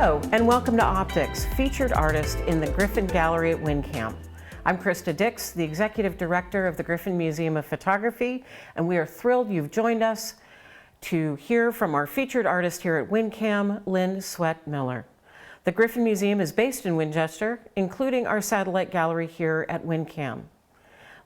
Hello, and welcome to Optics, featured artist in the Griffin Gallery at WinCam. I'm Krista Dix, the Executive Director of the Griffin Museum of Photography, and we are thrilled you've joined us to hear from our featured artist here at WinCam, Lynn Swett Miller. The Griffin Museum is based in Winchester, including our satellite gallery here at WinCam.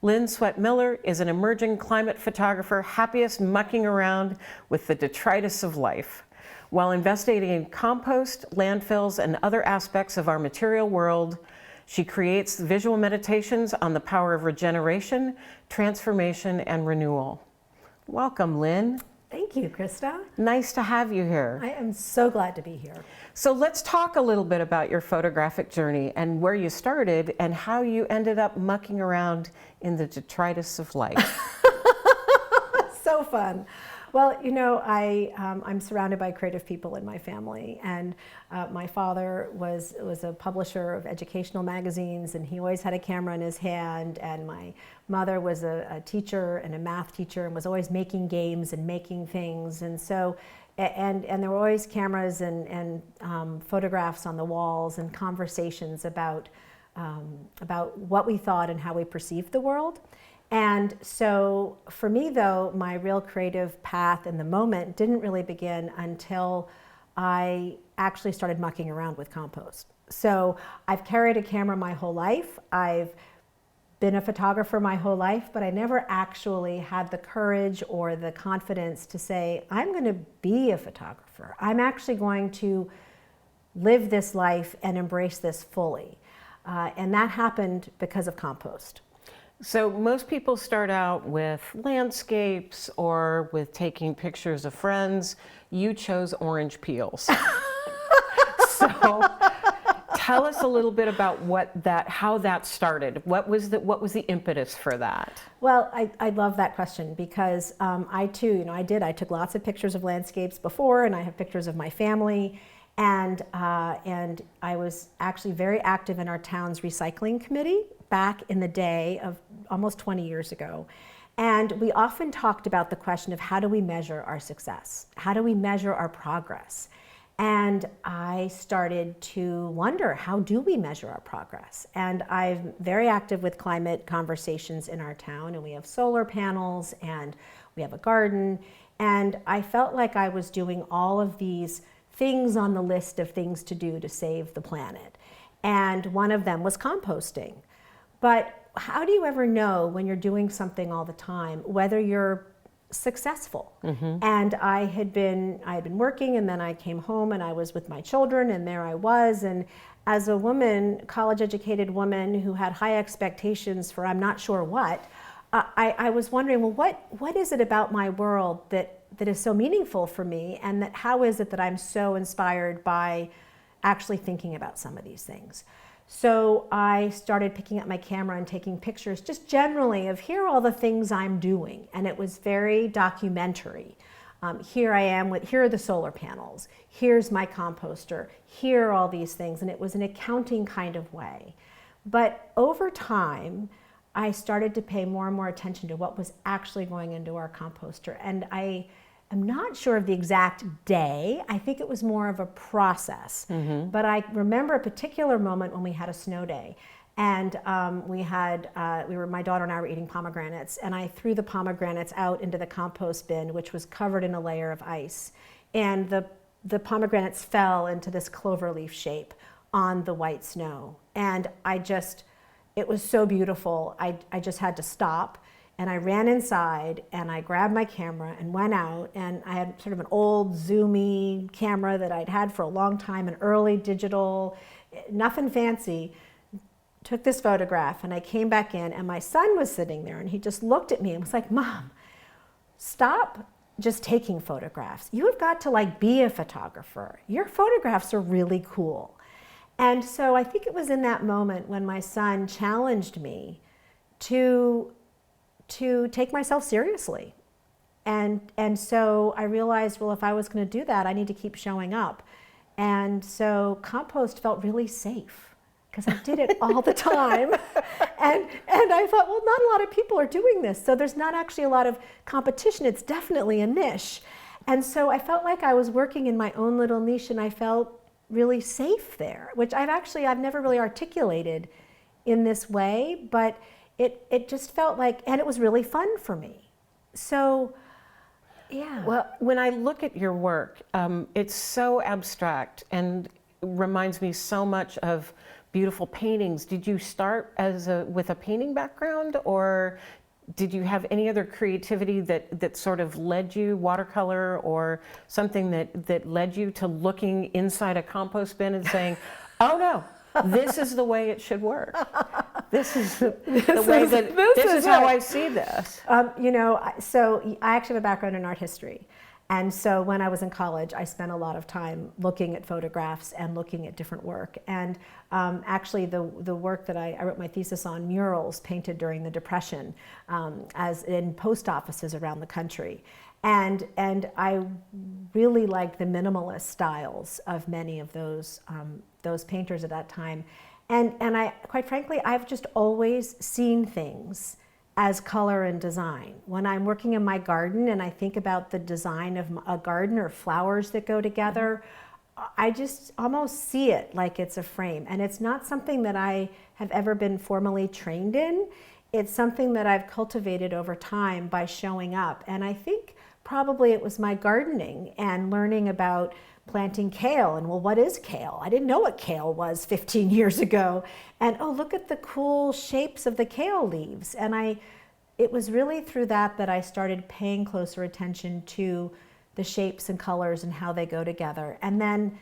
Lynn Swett Miller is an emerging climate photographer, happiest mucking around with the detritus of life. While investigating in compost, landfills, and other aspects of our material world, she creates visual meditations on the power of regeneration, transformation, and renewal. Welcome, Lynn. Thank you, Krista. Nice to have you here. I am so glad to be here. So let's talk a little bit about your photographic journey and where you started and how you ended up mucking around in the detritus of life. So fun. Well, you know, I'm surrounded by creative people in my family, and my father was a publisher of educational magazines, and he always had a camera in his hand, and my mother was a teacher and a math teacher and was always making games and making things, and so and there were always cameras and photographs on the walls and conversations about what we thought and how we perceived the world. And so for me, though, my real creative path in the moment didn't really begin until I actually started mucking around with compost. So I've carried a camera my whole life. I've been a photographer my whole life, but I never actually had the courage or the confidence to say, I'm going to be a photographer. I'm actually going to live this life and embrace this fully. And that happened because of compost. So most people start out with landscapes or with taking pictures of friends. You chose orange peels. So tell us a little bit about how that started. What was the impetus for that? Well, I love that question because I too, I took lots of pictures of landscapes before, and I have pictures of my family. And I was actually very active in our town's recycling committee back in the day of almost 20 years ago. And we often talked about the question of how do we measure our success? How do we measure our progress? And I started to wonder, how do we measure our progress? And I'm very active with climate conversations in our town, and we have solar panels and we have a garden. And I felt like I was doing all of these things on the list of things to do to save the planet. And one of them was composting. But how do you ever know when you're doing something all the time whether you're successful? Mm-hmm. And I had been working, and then I came home and I was with my children, and there I was. And as a woman, college-educated woman who had high expectations for I'm not sure what, I was wondering, well, what is it about my world that is so meaningful for me, and that how is it that I'm so inspired by actually thinking about some of these things? So I started picking up my camera and taking pictures just generally of here are all the things I'm doing, and it was very documentary. Here I am here are the solar panels, here's my composter, here are all these things, and it was an accounting kind of way. But over time, I started to pay more and more attention to what was actually going into our composter, and I'm not sure of the exact day. I think it was more of a process. Mm-hmm. But I remember a particular moment when we had a snow day, and my daughter and I were eating pomegranates, and I threw the pomegranates out into the compost bin, which was covered in a layer of ice, and the pomegranates fell into this cloverleaf shape on the white snow, and it was so beautiful. I just had to stop. And I ran inside and I grabbed my camera and went out, and I had sort of an old zoomy camera that I'd had for a long time, an early digital, nothing fancy. Took this photograph, and I came back in, and my son was sitting there, and he just looked at me and was like, Mom, stop just taking photographs. You have got to be a photographer. Your photographs are really cool. And so I think it was in that moment when my son challenged me to take myself seriously. And so I realized, well, if I was going to do that, I need to keep showing up. And so compost felt really safe because I did it all the time. And I thought, well, not a lot of people are doing this, so there's not actually a lot of competition. It's definitely a niche. And so I felt like I was working in my own little niche, and I felt really safe there, which I've never really articulated in this way, but it just felt like, and it was really fun for me. So, yeah. Well, when I look at your work, it's so abstract and reminds me so much of beautiful paintings. Did you start with a painting background, or did you have any other creativity that sort of led you, watercolor or something that led you to looking inside a compost bin and saying, oh no, this is the way it should work. This is this is how I see this. So I actually have a background in art history. And so when I was in college, I spent a lot of time looking at photographs and looking at different work. And actually the work that I wrote my thesis on, murals painted during the Depression, as in post offices around the country. And I really liked the minimalist styles of many of those painters at that time. And I, quite frankly, I've just always seen things as color and design. When I'm working in my garden and I think about the design of a garden or flowers that go together, I just almost see it like it's a frame. And it's not something that I have ever been formally trained in. It's something that I've cultivated over time by showing up. And I think probably it was my gardening and learning about planting kale, and well, what is kale? I didn't know what kale was 15 years ago. And oh, look at the cool shapes of the kale leaves. And it was really through that I started paying closer attention to the shapes and colors and how they go together. And then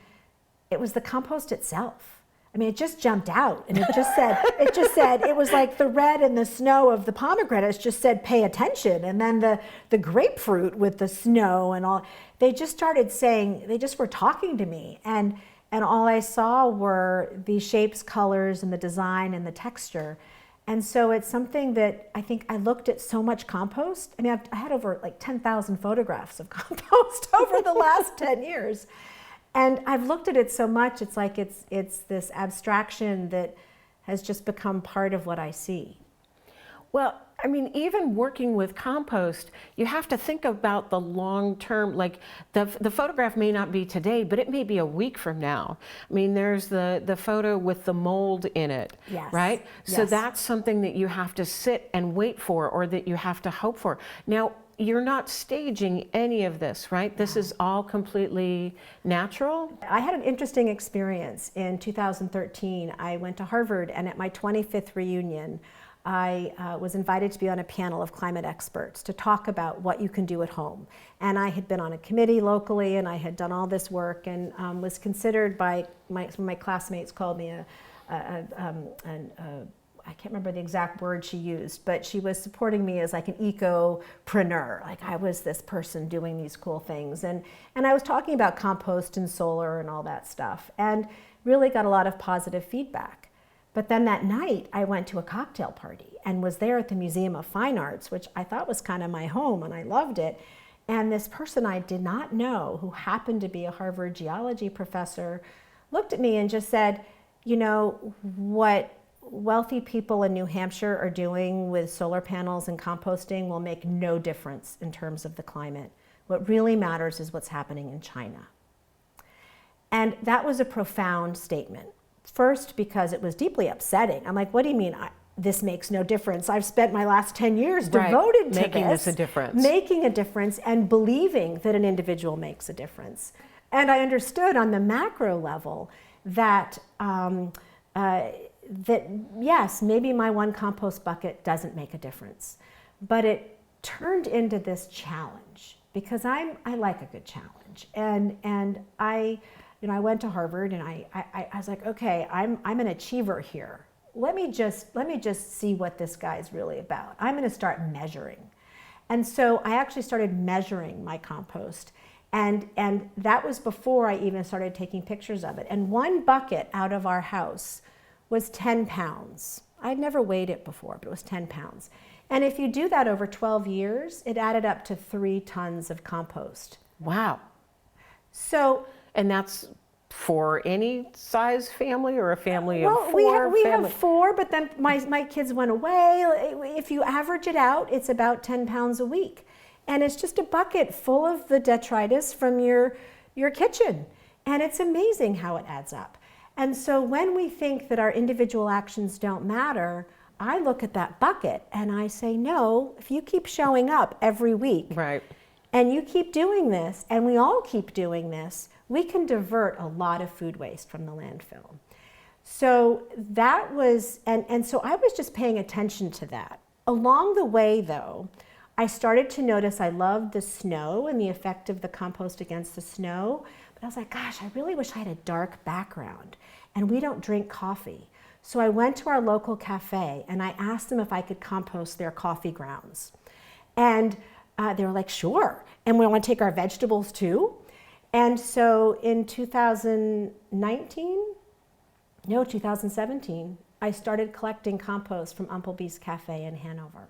it was the compost itself. I mean, it just jumped out, and it just said, it was like the red and the snow of the pomegranates just said, pay attention. And then the grapefruit with the snow and all, they just started saying, they just were talking to me. And all I saw were the shapes, colors, and the design and the texture. And so it's something that I think I looked at so much compost. I mean, I had over like 10,000 photographs of compost over the last 10 years. And I've looked at it so much, it's like it's this abstraction that has just become part of what I see. Well, I mean, even working with compost, you have to think about the long term, like the photograph may not be today, but it may be a week from now. I mean, there's the photo with the mold in it, yes. Right? Yes. So that's something that you have to sit and wait for, or that you have to hope for. Now, you're not staging any of this, right? This is all completely natural? I had an interesting experience in 2013. I went to Harvard, and at my 25th reunion, I was invited to be on a panel of climate experts to talk about what you can do at home. And I had been on a committee locally, and I had done all this work, and was considered by some of my classmates, called me I can't remember the exact word she used, but she was supporting me as like an ecopreneur. Like I was this person doing these cool things. And I was talking about compost and solar and all that stuff, and really got a lot of positive feedback. But then that night I went to a cocktail party and was there at the Museum of Fine Arts, which I thought was kind of my home, and I loved it. And this person I did not know, who happened to be a Harvard geology professor, looked at me and just said, you know, what wealthy people in New Hampshire are doing with solar panels and composting will make no difference in terms of the climate. What really matters is what's happening in China. And that was a profound statement. First, because it was deeply upsetting. I'm like, what do you mean this makes no difference? I've spent my last 10 years devoted to making this a difference. Making a difference and believing that an individual makes a difference. And I understood on the macro level that that yes, maybe my one compost bucket doesn't make a difference, but it turned into this challenge because I like a good challenge, and I went to Harvard, and I was like, okay, I'm an achiever here. Let me just see what this guy's really about. I'm going to start measuring, and so I actually started measuring my compost. And that was before I even started taking pictures of it. And one bucket out of our house was 10 pounds. I'd never weighed it before, but it was 10 pounds. And if you do that over 12 years, it added up to 3 tons of compost. Wow. So, and that's for any size family, or a family of 4? We have 4, but then my kids went away. If you average it out, it's about 10 pounds a week. And it's just a bucket full of the detritus from your kitchen. And it's amazing how it adds up. And so when we think that our individual actions don't matter, I look at that bucket and I say, no, if you keep showing up every week, Right. and you keep doing this, and we all keep doing this, we can divert a lot of food waste from the landfill. So that was, and so I was just paying attention to that. Along the way, though, I started to notice I loved the snow and the effect of the compost against the snow. But I was like, gosh, I really wish I had a dark background. And we don't drink coffee. So I went to our local cafe and I asked them if I could compost their coffee grounds. And they were like, sure. And we want to take our vegetables too. And so in 2017, I started collecting compost from Umplebee's Cafe in Hanover.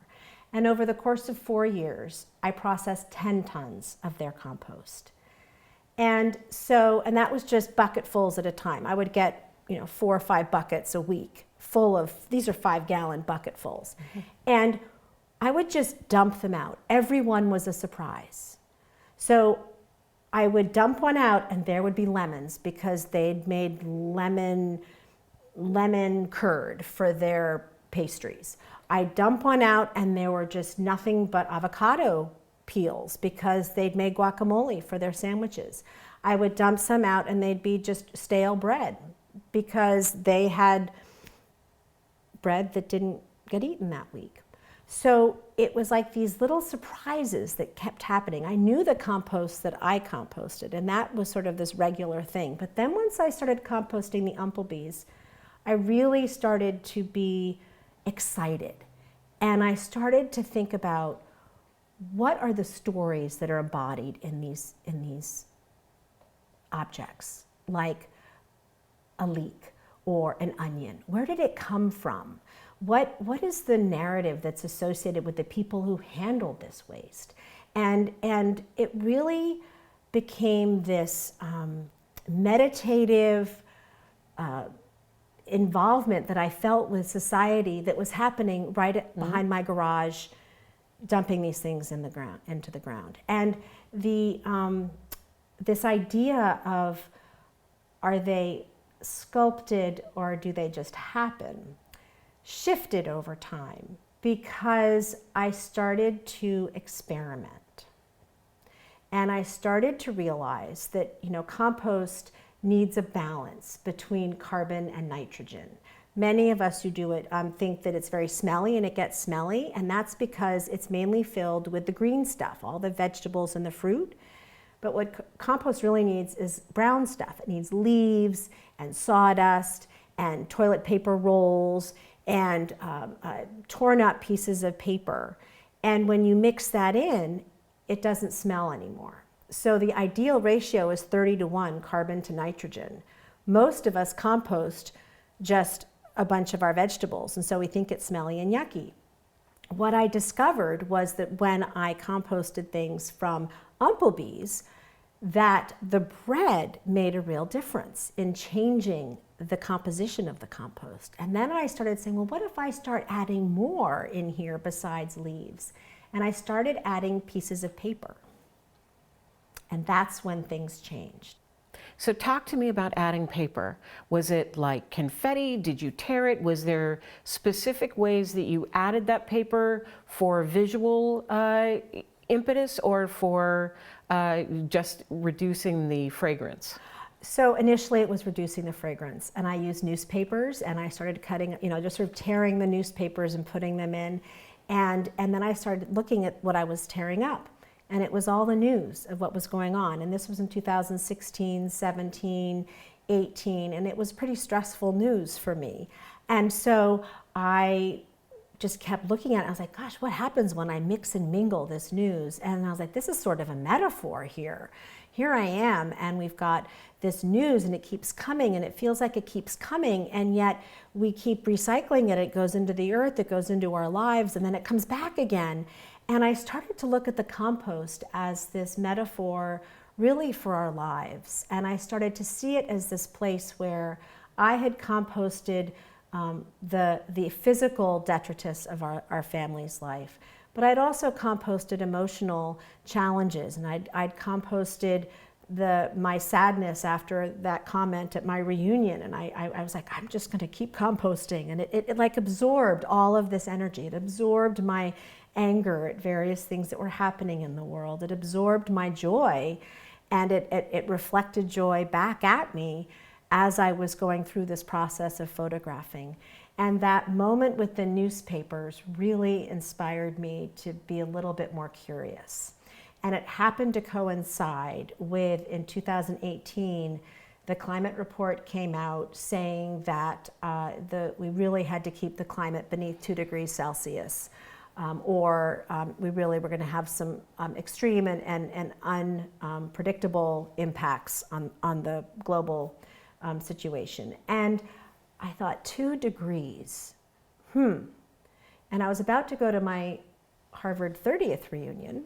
And over the course of 4 years, I processed 10 tons of their compost. And that was just bucketfuls at a time. I would get 4 or 5 buckets a week full of, these are 5-gallon bucketfuls. Mm-hmm. And I would just dump them out. Every one was a surprise. So I would dump one out and there would be lemons because they'd made lemon curd for their pastries. I'd dump one out and there were just nothing but avocado peels because they'd made guacamole for their sandwiches. I would dump some out and they'd be just stale bread because they had bread that didn't get eaten that week. So it was like these little surprises that kept happening. I knew the compost that I composted, and that was sort of this regular thing. But then once I started composting the Umplebees, I really started to be excited. And I started to think about what are the stories that are embodied in these objects, like a leek or an onion. Where did it come from? What is the narrative that's associated with the people who handled this waste? And it really became this meditative involvement that I felt with society that was happening right behind my garage, dumping these things into the ground. And this idea of, are they sculpted or do they just happen, shifted over time because I started to experiment. And I started to realize that, compost needs a balance between carbon and nitrogen. Many of us who do it think that it's very smelly and it gets smelly, and that's because it's mainly filled with the green stuff, all the vegetables and the fruit. But what compost really needs is brown stuff. It needs leaves and sawdust and toilet paper rolls and torn up pieces of paper. And when you mix that in, it doesn't smell anymore. So the ideal ratio is 30-to-1 carbon to nitrogen. Most of us compost just a bunch of our vegetables, and so we think it's smelly and yucky. What I discovered was that when I composted things from Umplebees, that the bread made a real difference in changing the composition of the compost. And then I started saying, well, what if I start adding more in here besides leaves? And I started adding pieces of paper. And that's when things changed. So talk to me about adding paper. Was it like confetti? Did you tear it? Was there specific ways that you added that paper for visual impetus or for just reducing the fragrance? So initially it was reducing the fragrance, and I used newspapers and I started cutting, just sort of tearing the newspapers and putting them in. And then I started looking at what I was tearing up, and it was all the news of what was going on. And this was in 2016, 17, 18, and it was pretty stressful news for me. And so I just kept looking at it. I was like, gosh, what happens when I mix and mingle this news? And I was like, this is sort of a metaphor here. Here I am, and we've got this news, and it keeps coming, and it feels like it keeps coming, and yet we keep recycling it. It goes into the earth, it goes into our lives, and then it comes back again. And I started to look at the compost as this metaphor really for our lives. And I started to see it as this place where I had composted the physical detritus of our family's life. But I'd also composted emotional challenges, and I'd composted my sadness after that comment at my reunion, and I was like, I'm just going to keep composting, and it like absorbed all of this energy. It absorbed my anger at various things that were happening in the world. It absorbed my joy, and it reflected joy back at me as I was going through this process of photographing. And that moment with the newspapers really inspired me to be a little bit more curious. And it happened to coincide with, in 2018, the climate report came out saying that we really had to keep the climate beneath 2 degrees Celsius, or we really were going to have some extreme and unpredictable impacts on the global situation. And I thought, 2 degrees, And I was about to go to my Harvard 30th reunion,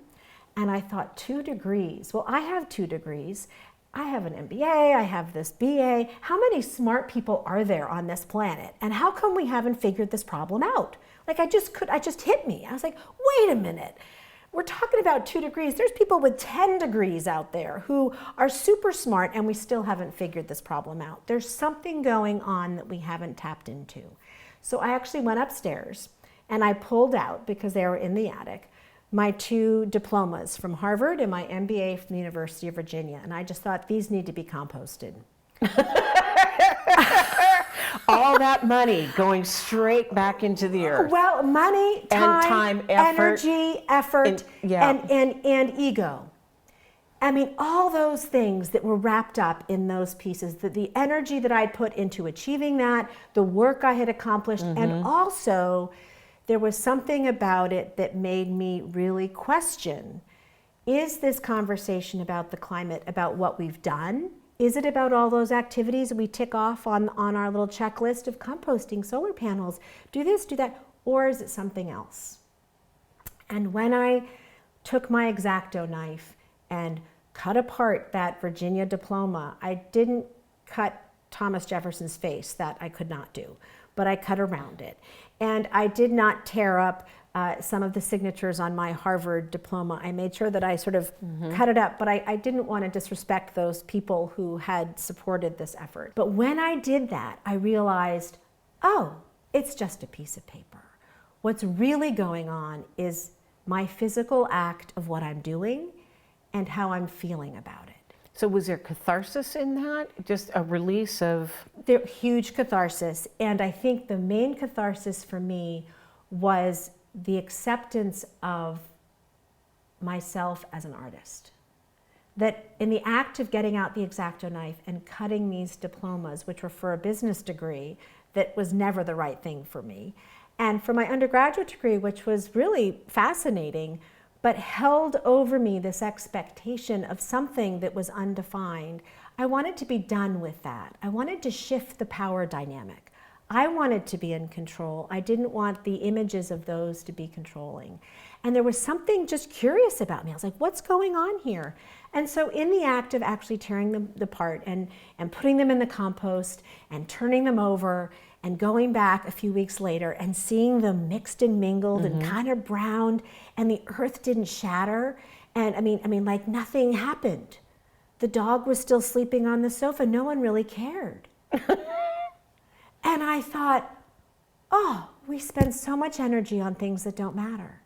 and I thought, 2 degrees. Well, I have 2 degrees. I have an MBA, I have this BA. How many smart people are there on this planet? And how come we haven't figured this problem out? Like, it just hit me. I was like, wait a minute. We're talking about 2 degrees. There's people with 10 degrees out there who are super smart, and we still haven't figured this problem out. There's something going on that we haven't tapped into. So I actually went upstairs and I pulled out, because they were in the attic, my 2 diplomas from Harvard and my MBA from the University of Virginia. And I just thought, these need to be composted. All that money going straight back into the earth. Well, money, time, effort, energy, effort, and ego. I mean, all those things that were wrapped up in those pieces, the energy that I'd put into achieving that, the work I had accomplished, and also there was something about it that made me really question, is this conversation about the climate about what we've done? Is it about all those activities that we tick off on our little checklist of composting, solar panels, do this, do that, or is it something else? And when I took my X-Acto knife and cut apart that Virginia diploma, I didn't cut Thomas Jefferson's face, that I could not do, but I cut around it. And I did not tear up some of the signatures on my Harvard diploma. I made sure that I sort of cut it up, but I didn't want to disrespect those people who had supported this effort. But when I did that, I realized, oh, it's just a piece of paper. What's really going on is my physical act of what I'm doing and how I'm feeling about it. So was there catharsis in that? Just a release of? There, huge catharsis. And I think the main catharsis for me was the acceptance of myself as an artist. That in the act of getting out the X-Acto knife and cutting these diplomas, which were for a business degree, that was never the right thing for me. And for my undergraduate degree, which was really fascinating, but held over me this expectation of something that was undefined. I wanted to be done with that. I wanted to shift the power dynamic. I wanted to be in control. I didn't want the images of those to be controlling. And there was something just curious about me. I was like, what's going on here? And so in the act of actually tearing them apart and putting them in the compost and turning them over and going back a few weeks later and seeing them mixed and mingled and kind of browned, and the earth didn't shatter. And I mean, like nothing happened. The dog was still sleeping on the sofa. No one really cared. And I thought, oh, we spend so much energy on things that don't matter.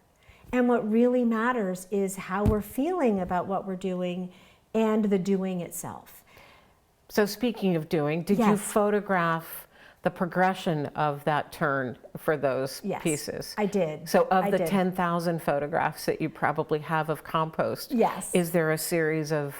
And what really matters is how we're feeling about what we're doing and the doing itself. So speaking of doing, did you photograph the progression of that turn for those pieces? I did. So of the 10,000 photographs that you probably have of compost, is there a series of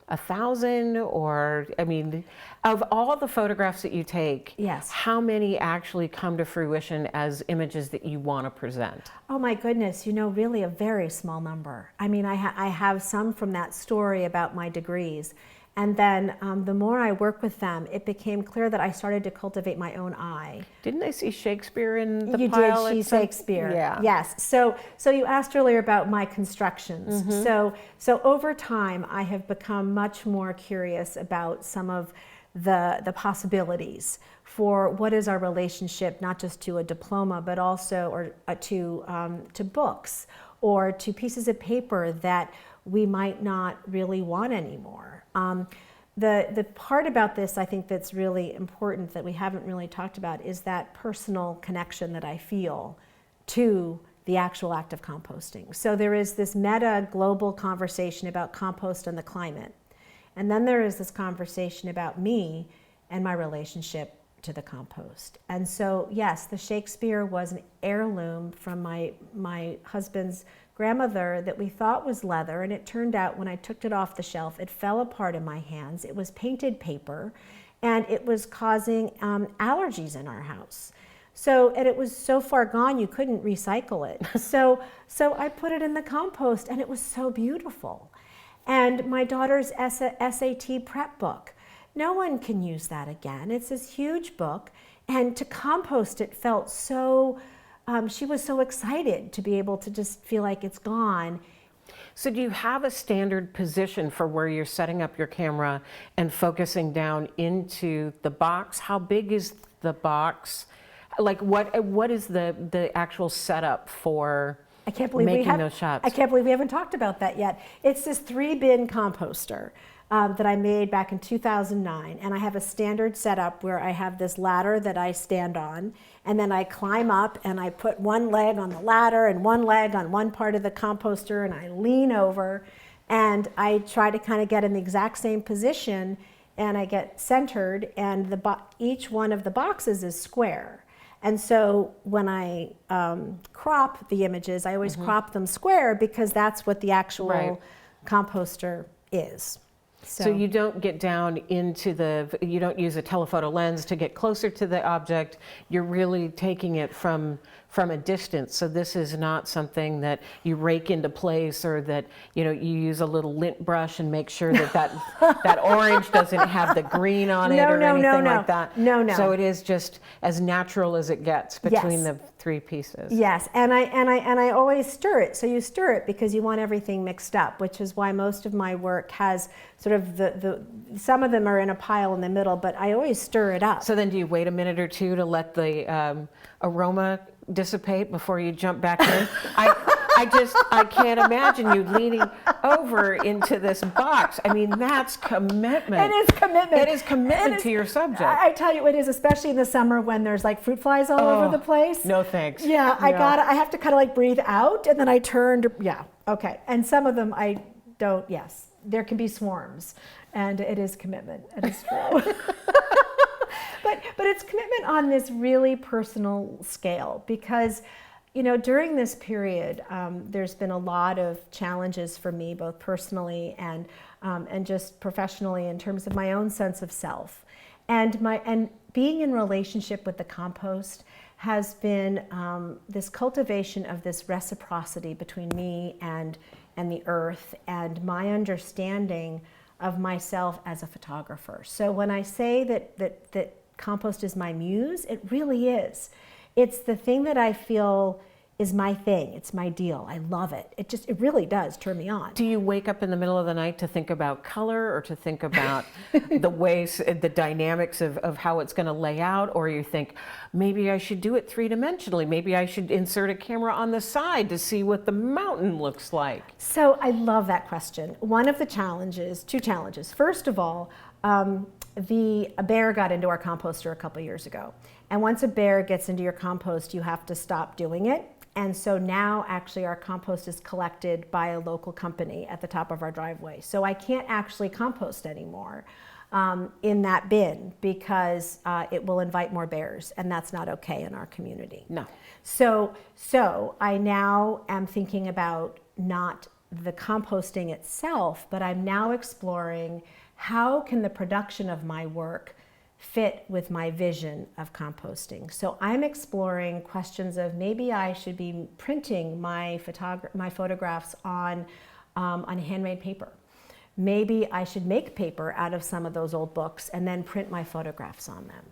1,000, or, I mean, of all the photographs that you take, how many actually come to fruition as images that you want to present? Oh my goodness, you know, really a very small number. I mean, I have some from that story about my degrees. And then the more I work with them, it became clear that I started to cultivate my own eye. Didn't I see Shakespeare in the You pile? did see Shakespeare. Yes. So you asked earlier about my constructions. So over time, I have become much more curious about some of the possibilities for what is our relationship, not just to a diploma, but also to books or to pieces of paper that we might not really want anymore. The part about this I think that's really important that we haven't really talked about is that personal connection that I feel to the actual act of composting. So there is this meta global conversation about compost and the climate. And then there is this conversation about me and my relationship to the compost. And so, yes, the Shakespeare was an heirloom from my husband's grandmother that we thought was leather, and it turned out when I took it off the shelf, it fell apart in my hands. It was painted paper, and it was causing allergies in our house. So, and it was so far gone you couldn't recycle it. So I put it in the compost, and it was so beautiful. And my daughter's SAT prep book, no one can use that again. It's this huge book, and to compost it felt so, she was so excited to be able to just feel like it's gone. So do you have a standard position for where you're setting up your camera and focusing down into the box? How big is the box? Like what is the actual setup for making those shots? I can't believe we haven't talked about that yet. It's this 3-bin composter that I made back in 2009, and I have a standard setup where I have this ladder that I stand on, and then I climb up and I put one leg on the ladder and one leg on one part of the composter, and I lean over and I try to kind of get in the exact same position, and I get centered, and each one of the boxes is square. And so when I crop the images, I always crop them square because that's what the actual composter is. So you don't get down into you don't use a telephoto lens to get closer to the object. You're really taking it from a distance. So this is not something that you rake into place, or that you use a little lint brush and make sure that that orange doesn't have the green on it anything like that. No. So it is just as natural as it gets between the 3 pieces. Yes, and I always stir it. So you stir it because you want everything mixed up, which is why most of my work has sort of some of them are in a pile in the middle, but I always stir it up. So then do you wait a minute or two to let the aroma dissipate before you jump back in? I can't imagine you leaning over into this box. I mean, that's commitment. It is commitment. It is commitment to your subject. I tell you, it is, especially in the summer when there's like fruit flies all over the place. No thanks. Yeah, I have to kind of like breathe out, and then I turn to, okay. And some of them I don't, yes. There can be swarms, and it is commitment. It is true. But it's commitment on this really personal scale because, during this period, there's been a lot of challenges for me, both personally and just professionally, in terms of my own sense of self, and being in relationship with the compost has been this cultivation of this reciprocity between me and the earth, and my understanding of myself as a photographer. So when I say that compost is my muse, it really is. It's the thing that I feel is my thing. It's my deal. I love it. It really does turn me on. Do you wake up in the middle of the night to think about color, or to think about the ways, the dynamics of how it's going to lay out, or you think maybe I should do it 3-dimensionally? Maybe I should insert a camera on the side to see what the mountain looks like? So I love that question. One of the challenges, 2 challenges. First of all, a bear got into our composter a couple years ago. And once a bear gets into your compost, you have to stop doing it. And so now actually our compost is collected by a local company at the top of our driveway. So I can't actually compost anymore in that bin because it will invite more bears, and that's not okay in our community. No. So I now am thinking about not the composting itself, but I'm now exploring how can the production of my work fit with my vision of composting. So I'm exploring questions of maybe I should be printing my photographs on handmade paper. Maybe I should make paper out of some of those old books and then print my photographs on them.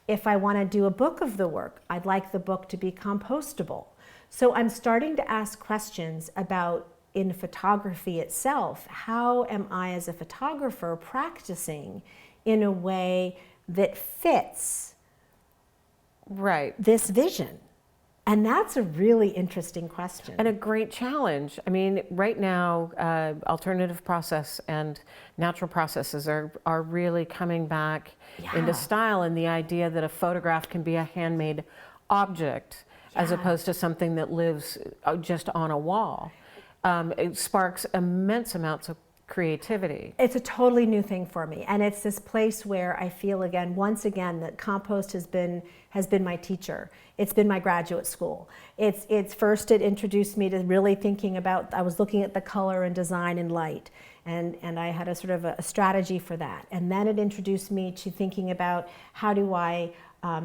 If I want to do a book of the work, I'd like the book to be compostable. So I'm starting to ask questions about, in photography itself, how am I as a photographer practicing in a way that fits this vision? And that's a really interesting question. And a great challenge. I mean, right now, alternative process and natural processes are really coming back into style, and the idea that a photograph can be a handmade object as opposed to something that lives just on a wall. It sparks immense amounts of creativity. It's a totally new thing for me, and it's this place where I feel once again that compost has been my teacher. It's been my graduate school. It's first it introduced me to really thinking about, I was looking at the color and design and light, and I had a sort of a strategy for that. And then it introduced me to thinking about how do I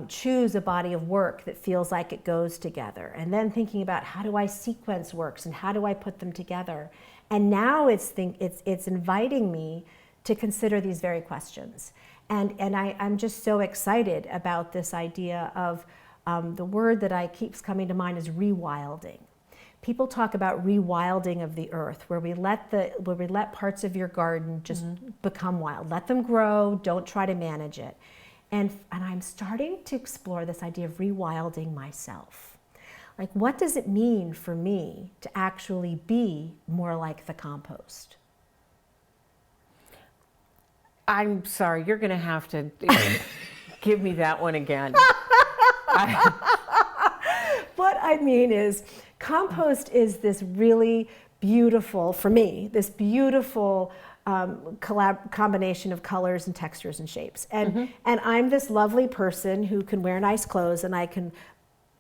choose a body of work that feels like it goes together, and then thinking about how do I sequence works and how do I put them together. And now it's inviting me to consider these very questions. And I'm just so excited about this idea of the word that keeps coming to mind is rewilding. People talk about rewilding of the earth, where we let parts of your garden just become wild. Let them grow, don't try to manage it. And I'm starting to explore this idea of rewilding myself. Like, what does it mean for me to actually be more like the compost? I'm sorry, you're going to have to give me that one again. What I mean is, compost is this really beautiful, for me, this beautiful combination of colors and textures and shapes. And I'm this lovely person who can wear nice clothes and I can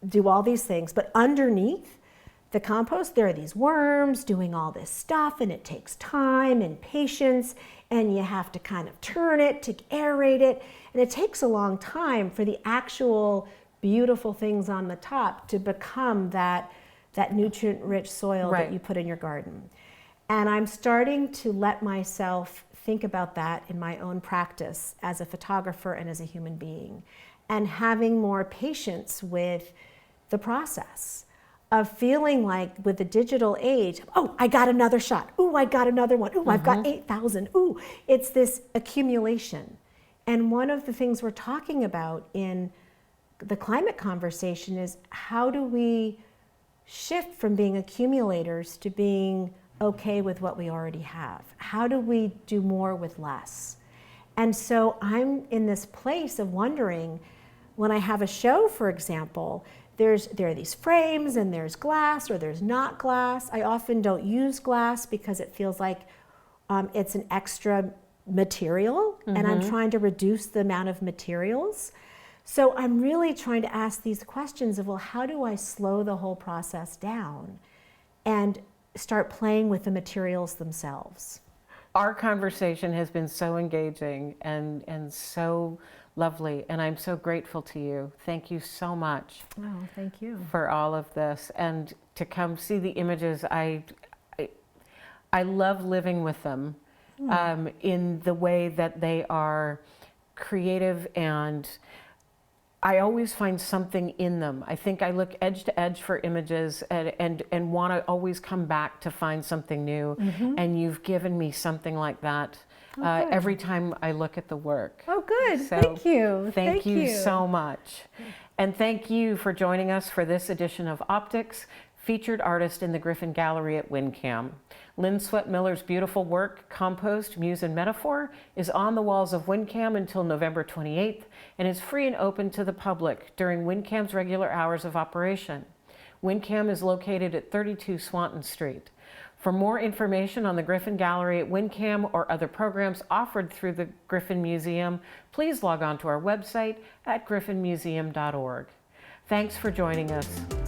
do all these things, but underneath the compost there are these worms doing all this stuff, and it takes time and patience, and you have to kind of turn it to aerate it, and it takes a long time for the actual beautiful things on the top to become that nutrient-rich soil that you put in your garden. And I'm starting to let myself think about that in my own practice as a photographer and as a human being, and having more patience with the process of feeling like, with the digital age, oh, I got another shot. Ooh, I got another one. Ooh, I've got 8,000. Ooh, it's this accumulation. And one of the things we're talking about in the climate conversation is, how do we shift from being accumulators to being okay with what we already have? How do we do more with less? And so I'm in this place of wondering, when I have a show, for example, there are these frames and there's glass or there's not glass. I often don't use glass because it feels like it's an extra material, and I'm trying to reduce the amount of materials. So I'm really trying to ask these questions of, well, how do I slow the whole process down and start playing with the materials themselves? Our conversation has been so engaging and so lovely, and I'm so grateful to you. Thank you so much. Oh, thank you. For all of this, and to come see the images. I love living with them in the way that they are creative, and I always find something in them. I think I look edge to edge for images and want to always come back to find something new. And you've given me something like that every time I look at the work. Oh, good. So, thank you. Thank you so much. And thank you for joining us for this edition of Optics, featured artist in the Griffin Gallery at WinCam. Lynn Swett Miller's beautiful work, Compost, Muse and Metaphor, is on the walls of WinCam until November 28th and is free and open to the public during WinCam's regular hours of operation. WinCam is located at 32 Swanton Street. For more information on the Griffin Gallery at WinCam or other programs offered through the Griffin Museum, please log on to our website at griffinmuseum.org. Thanks for joining us.